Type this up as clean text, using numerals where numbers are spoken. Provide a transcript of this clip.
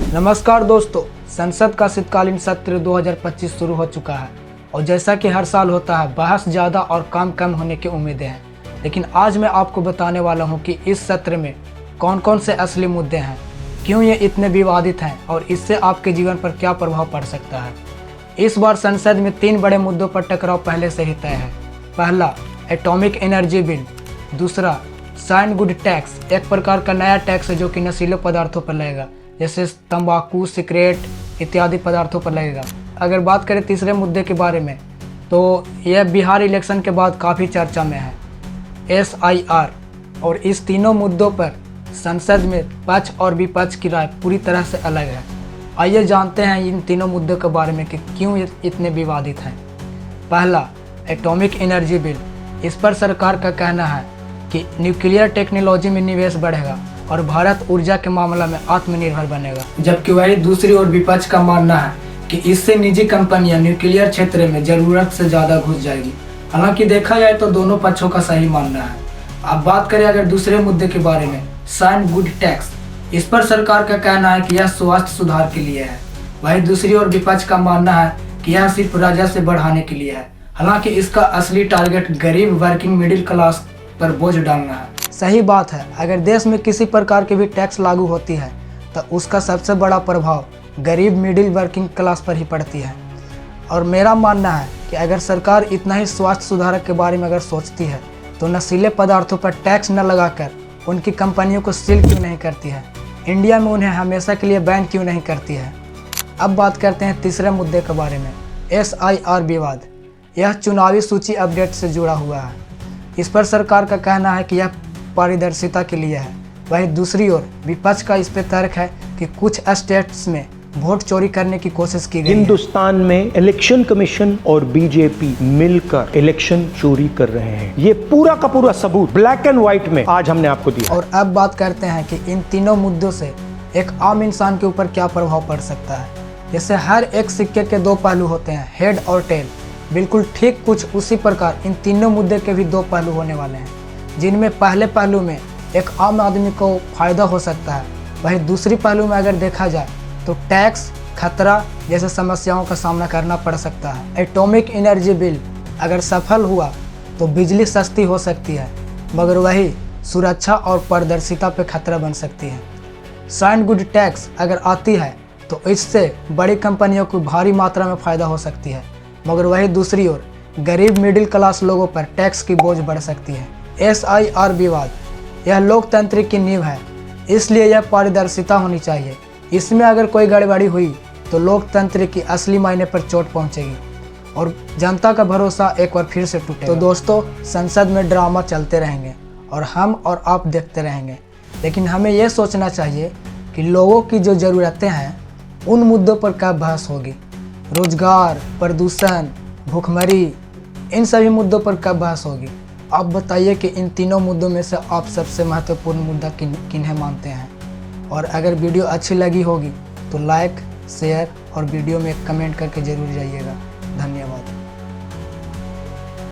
नमस्कार दोस्तों, संसद का शीतकालीन सत्र 2025 शुरू हो चुका है और जैसा कि हर साल होता है, बहस ज़्यादा और काम कम होने की उम्मीदें हैं। लेकिन आज मैं आपको बताने वाला हूं कि इस सत्र में कौन कौन से असली मुद्दे हैं, क्यों ये इतने विवादित हैं और इससे आपके जीवन पर क्या प्रभाव पड़ सकता है। इस बार संसद में 3 बड़े मुद्दों पर टकराव पहले से ही तय है। पहला, एटॉमिक एनर्जी बिल। दूसरा, साइन गुड टैक्स, एक प्रकार का नया टैक्स है जो कि नशीले पदार्थों पर लगेगा, जैसे तंबाकू, सिगरेट इत्यादि पदार्थों पर लगेगा। अगर बात करें तीसरे मुद्दे के बारे में, तो यह बिहार इलेक्शन के बाद काफ़ी चर्चा में है, SIR। और इस तीनों मुद्दों पर संसद में पक्ष और विपक्ष की राय पूरी तरह से अलग है। आइए जानते हैं इन तीनों मुद्दों के बारे में कि क्यों ये इतने विवादित हैं। पहला, एटॉमिक एनर्जी बिल। इस पर सरकार का कहना है कि न्यूक्लियर टेक्नोलॉजी में निवेश बढ़ेगा और भारत ऊर्जा के मामला में आत्मनिर्भर बनेगा। जबकि वही दूसरी ओर विपक्ष का मानना है कि इससे निजी कंपनियां न्यूक्लियर क्षेत्र में जरूरत से ज़्यादा घुस जाएगी। हालांकि देखा जाए तो दोनों पक्षों का सही मानना है। अब बात करें अगर दूसरे मुद्दे के बारे में, साइन गुड टैक्स। इस पर सरकार का कहना है कि यह स्वास्थ्य सुधार के लिए है। वही दूसरी ओर विपक्ष का मानना है कि यह सिर्फ राजस्व बढ़ाने के लिए है। हालांकि इसका असली टारगेट गरीब वर्किंग मिडिल क्लास पर बोझ डालना है। सही बात है, अगर देश में किसी प्रकार की भी टैक्स लागू होती है तो उसका सबसे बड़ा प्रभाव गरीब मिडिल वर्किंग क्लास पर ही पड़ती है। और मेरा मानना है कि अगर सरकार इतना ही स्वास्थ्य सुधार के बारे में अगर सोचती है तो नशीले पदार्थों पर टैक्स न लगाकर उनकी कंपनियों को सील क्यों नहीं करती है, इंडिया में उन्हें हमेशा के लिए बैन क्यों नहीं करती है। अब बात करते हैं तीसरे मुद्दे के बारे में, SIR विवाद। यह चुनावी सूची अपडेट से जुड़ा हुआ है। इस पर सरकार का कहना है कि यह पारदर्शिता के लिए है। वहीं दूसरी ओर विपक्ष का इस पर तर्क है कि कुछ स्टेट्स में वोट चोरी करने की कोशिश की गई है। हिंदुस्तान में इलेक्शन कमीशन और बीजेपी मिलकर इलेक्शन चोरी कर रहे हैं। ये पूरा का पूरा सबूत ब्लैक एंड व्हाइट में आज हमने आपको दिया। और अब बात करते हैं कि इन तीनों मुद्दों से एक आम इंसान के ऊपर क्या प्रभाव पड़ सकता है। जैसे हर एक सिक्के के 2 पहलू होते हैं, हेड और टेल। बिल्कुल ठीक कुछ उसी प्रकार इन तीनों मुद्दे के भी 2 पहलू होने वाले हैं, जिनमें पहले पहलू में एक आम आदमी को फायदा हो सकता है। वहीं दूसरी पहलू में अगर देखा जाए तो टैक्स, खतरा जैसे समस्याओं का सामना करना पड़ सकता है। एटॉमिक एनर्जी बिल अगर सफल हुआ तो बिजली सस्ती हो सकती है, मगर वही सुरक्षा और पारदर्शिता पर खतरा बन सकती है। साइन गुड टैक्स अगर आती है तो इससे बड़ी कंपनियों को भारी मात्रा में फ़ायदा हो सकती है, मगर वही दूसरी ओर गरीब मिडिल क्लास लोगों पर टैक्स की बोझ बढ़ सकती है। SIR विवाद, यह लोकतंत्र की नींव है, इसलिए यह पारदर्शिता होनी चाहिए। इसमें अगर कोई गड़बड़ी हुई तो लोकतंत्र की असली मायने पर चोट पहुंचेगी और जनता का भरोसा एक बार फिर से टूटेगा। तो दोस्तों, संसद में ड्रामा चलते रहेंगे और हम और आप देखते रहेंगे, लेकिन हमें यह सोचना चाहिए कि लोगों की जो ज़रूरतें हैं उन मुद्दों पर कब बहस होगी। रोजगार, प्रदूषण, भूखमरी, इन सभी मुद्दों पर कब बहस होगी। आप बताइए कि इन तीनों मुद्दों में से आप सबसे महत्वपूर्ण मुद्दा किन्हें मानते हैं। और अगर वीडियो अच्छी लगी होगी तो लाइक, शेयर और वीडियो में एक कमेंट करके ज़रूर जाइएगा।